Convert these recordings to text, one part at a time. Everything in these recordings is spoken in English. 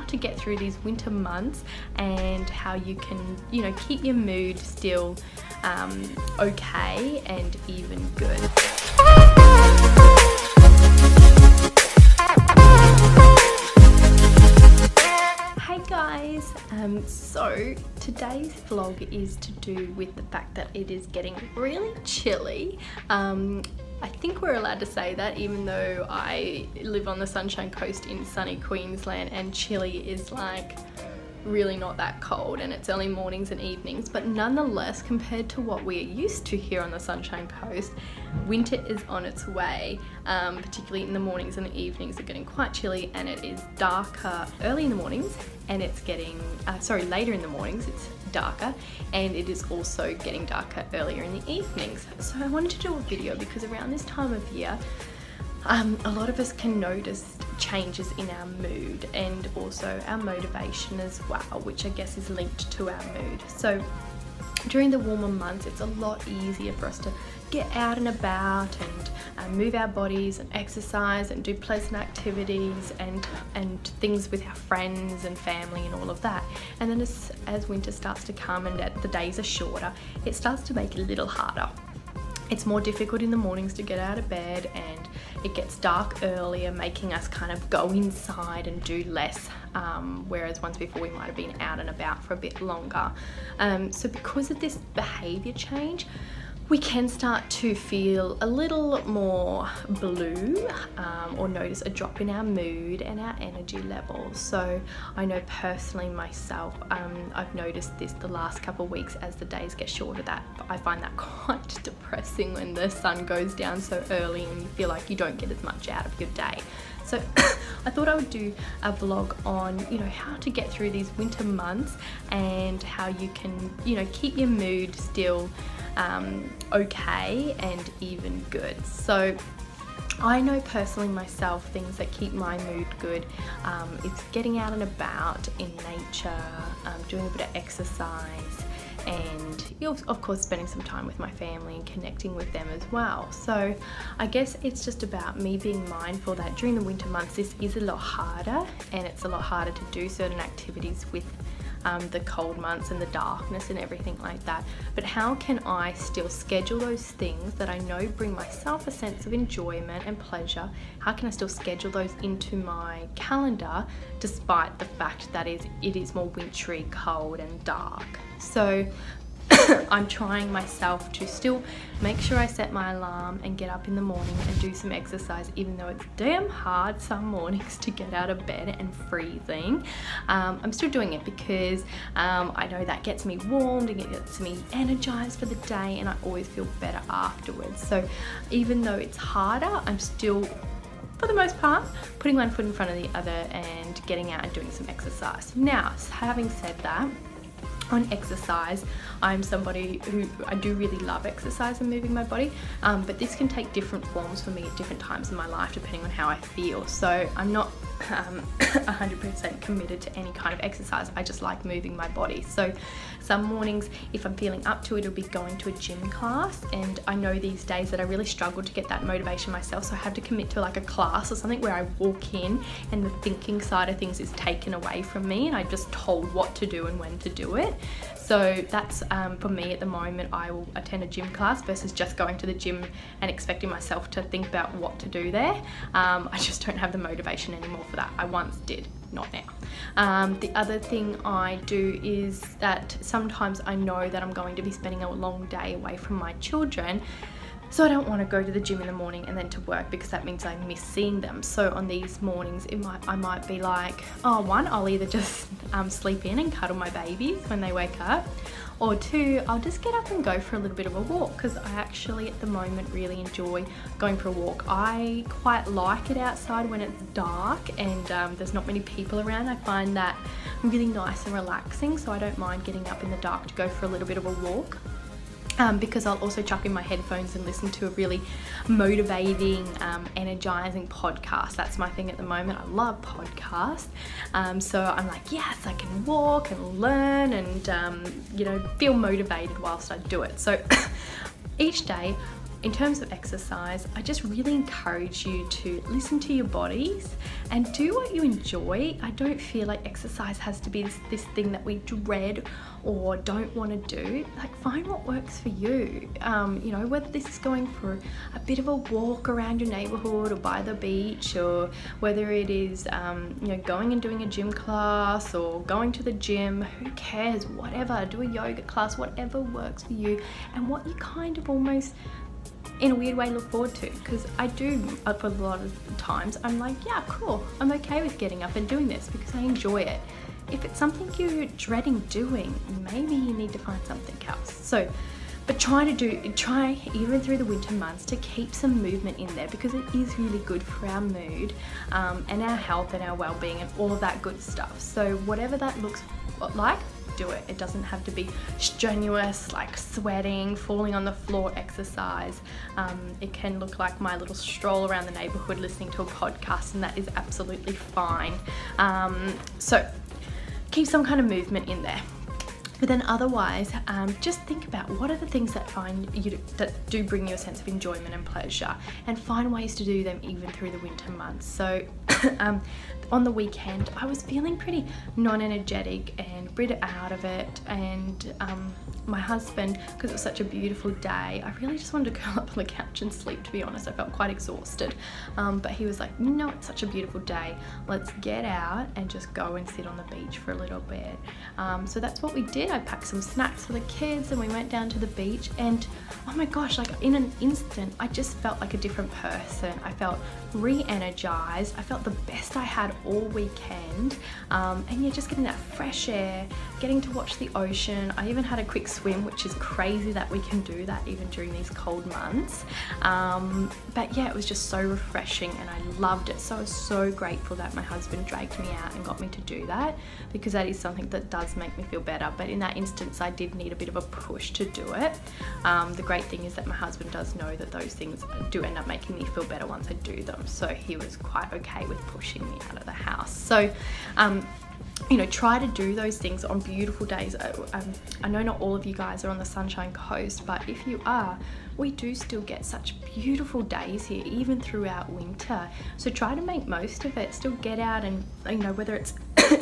to get through these winter months and how you can, keep your mood still okay and even good. Hey guys, so today's vlog is to do with the fact that it is getting really chilly. I think we're allowed to say that, even though I live on the Sunshine Coast in sunny Queensland, and chilly is like really not that cold, and it's early mornings and evenings, but nonetheless, compared to what we're used to here on the Sunshine Coast, winter is on its way. Particularly in the mornings and the evenings are getting quite chilly, and it is darker early in the mornings, and it's getting later in the mornings it's darker, and it is also getting darker earlier in the evenings. So I wanted to do a video because around this time of year a lot of us can notice changes in our mood and also our motivation as well, which I guess is linked to our mood. So during the warmer months, it's a lot easier for us to get out and about and move our bodies and exercise and do pleasant activities and things with our friends and family and all of that. And then as winter starts to come and the days are shorter, it starts to make it a little harder. It's more difficult in the mornings to get out of bed, and it gets dark earlier, making us kind of go inside and do less, whereas once before we might have been out and about for a bit longer. So because of this behaviour change, we can start to feel a little more blue, or notice a drop in our mood and our energy levels. So I know personally myself, I've noticed this the last couple of weeks as the days get shorter, that I find that quite depressing when the sun goes down so early and you feel like you don't get as much out of your day. So I thought I would do a vlog on, how to get through these winter months and how you can, keep your mood still okay and even good. So I know personally myself, things that keep my mood good, it's getting out and about in nature, doing a bit of exercise, and of course spending some time with my family and connecting with them as well. So I guess it's just about me being mindful that during the winter months this is a lot harder, and it's a lot harder to do certain activities with the cold months and the darkness and everything like that. But how can I still schedule those things that I know bring myself a sense of enjoyment and pleasure? How can I still schedule those into my calendar despite the fact that it is more wintry, cold and dark? So I'm trying myself to still make sure I set my alarm and get up in the morning and do some exercise, even though it's damn hard some mornings to get out of bed and freezing. I'm still doing it because I know that gets me warmed and it gets me energized for the day, and I always feel better afterwards. So even though it's harder, I'm still, for the most part, putting one foot in front of the other and getting out and doing some exercise. Now, having said that, on exercise, I'm somebody who I do really love exercise and moving my body, but this can take different forms for me at different times in my life depending on how I feel. So I'm not 100% committed to any kind of exercise. I just like moving my body. So some mornings, if I'm feeling up to it, it'll be going to a gym class, and I know these days that I really struggle to get that motivation myself, so I have to commit to like a class or something where I walk in and the thinking side of things is taken away from me and I'm just told what to do and when to do it. So that's for me at the moment. I will attend a gym class versus just going to the gym and expecting myself to think about what to do there. I just don't have the motivation anymore for that. I once did, not now. The other thing I do is that sometimes I know that I'm going to be spending a long day away from my children, so I don't want to go to the gym in the morning and then to work, because that means I miss seeing them. So on these mornings, I might be like, one, I'll either just sleep in and cuddle my babies when they wake up, or two, I'll just get up and go for a little bit of a walk, because I actually at the moment really enjoy going for a walk. I quite like it outside when it's dark and there's not many people around. I find that really nice and relaxing, so I don't mind getting up in the dark to go for a little bit of a walk. Because I'll also chuck in my headphones and listen to a really motivating, energizing podcast. That's my thing at the moment. I love podcasts. So I'm like, yes, I can walk and learn and, feel motivated whilst I do it. So each day in terms of exercise, I just really encourage you to listen to your bodies and do what you enjoy. I don't feel like exercise has to be this thing that we dread or don't want to do. Like, find what works for you. You know, whether this is going for a bit of a walk around your neighborhood or by the beach, or whether it is you know, going and doing a gym class or going to the gym, who cares? Whatever, do a yoga class, whatever works for you and what you kind of almost in a weird way look forward to. Because I do, for a lot of times, I'm like, yeah, cool, I'm okay with getting up and doing this because I enjoy it. If it's something you're dreading doing, maybe you need to find something else. So, but try even through the winter months to keep some movement in there, because it is really good for our mood and our health and our well-being and all of that good stuff. So whatever that looks like, do it. It doesn't have to be strenuous, like sweating, falling on the floor exercise. It can look like my little stroll around the neighborhood listening to a podcast, and that is absolutely fine. So keep some kind of movement in there. But then otherwise, just think about what are the things that do bring you a sense of enjoyment and pleasure, and find ways to do them even through the winter months. So on the weekend, I was feeling pretty non-energetic and a bit out of it, and my husband, because it was such a beautiful day, I really just wanted to curl up on the couch and sleep, to be honest. I felt quite exhausted, but he was like, no, it's such a beautiful day, let's get out and just go and sit on the beach for a little bit. So that's what we did. I packed some snacks for the kids and we went down to the beach, and oh my gosh, like in an instant I just felt like a different person. I felt re-energized. I felt the best I had all weekend, and yeah, just getting that fresh air, getting to watch the ocean. I even had a quick swim, which is crazy that we can do that even during these cold months, but yeah, it was just so refreshing and I loved it. So I was so grateful that my husband dragged me out and got me to do that, because that is something that does make me feel better. But in that instance, I did need a bit of a push to do it. The great thing is that my husband does know that those things do end up making me feel better once I do them, so he was quite okay with pushing me out of the house. So you know, try to do those things on beautiful days. I know not all of you guys are on the Sunshine Coast, but if you are, we do still get such beautiful days here, even throughout winter. So try to make most of it. Still get out and, you know, whether it's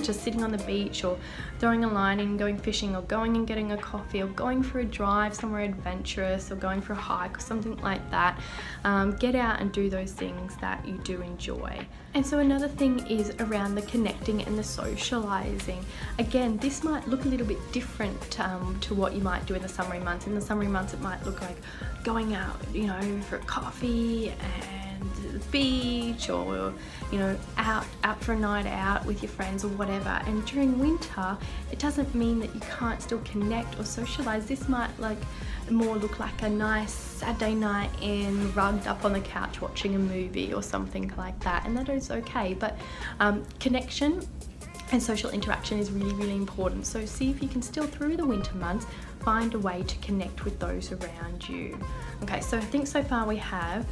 just sitting on the beach or throwing a line in, going fishing, or going and getting a coffee, or going for a drive somewhere adventurous, or going for a hike or something like that. Get out and do those things that you do enjoy. And so another thing is around the connecting and the socializing. Again, this might look a little bit different to what you might do in the summery months. In the summery months, it might look like going out, you know, for a coffee and the beach, or, you know, out for a night out with your friends or whatever. And during winter, it doesn't mean that you can't still connect or socialize. This might more look like a nice Saturday night in, rugged up on the couch watching a movie or something like that, and that is okay. But connection and social interaction is really, really important. So see if you can still, through the winter months, find a way to connect with those around you. Okay, so I think so far we have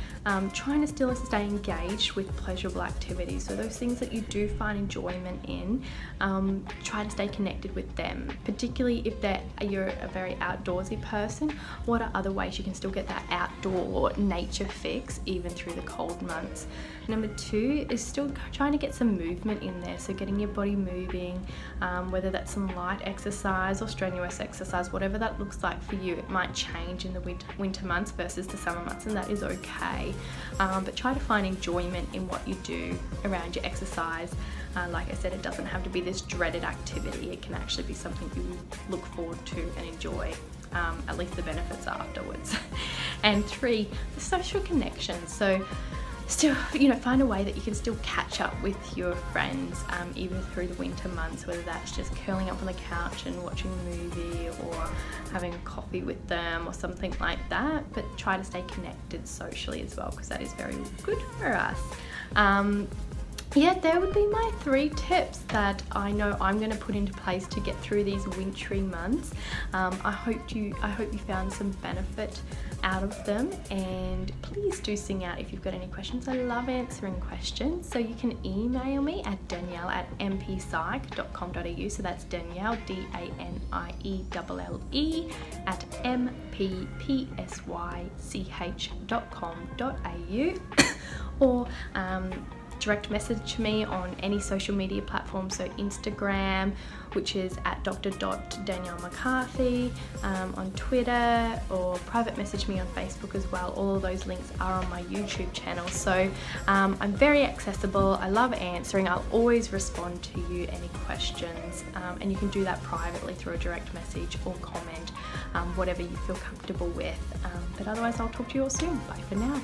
trying to still stay engaged with pleasurable activities. So those things that you do find enjoyment in, try to stay connected with them, particularly if you're a very outdoorsy person. What are other ways you can still get that outdoor nature fix even through the cold months? Number 2 is still trying to get some movement in there. So getting your body moving, whether that's some light exercise or strenuous exercise, whatever that looks like for you. It might change in the winter months versus the summer months, and that is okay. But try to find enjoyment in what you do around your exercise. Like I said, it doesn't have to be this dreaded activity. It can actually be something you look forward to and enjoy. At least the benefits afterwards. And 3, the social connections. So still, you know, find a way that you can still catch up with your friends even through the winter months, whether that's just curling up on the couch and watching a movie, or having a coffee with them or something like that. But try to stay connected socially as well, because that is very good for us. yeah, there would be my 3 tips that I know I'm going to put into place to get through these wintry months. I hope you found some benefit out of them, and please do sing out if you've got any questions. I love answering questions, so you can email me at danielle@mppsych.com.au. so that's Danielle, DANIELLE at mppsych.com.au or direct message me on any social media platform, so Instagram, which is at Dr. McCarthy, on Twitter, or private message me on Facebook as well. All of those links are on my YouTube channel. So I'm very accessible. I love answering. I'll always respond to you, any questions, and you can do that privately through a direct message or comment, whatever you feel comfortable with. But otherwise, I'll talk to you all soon. Bye for now.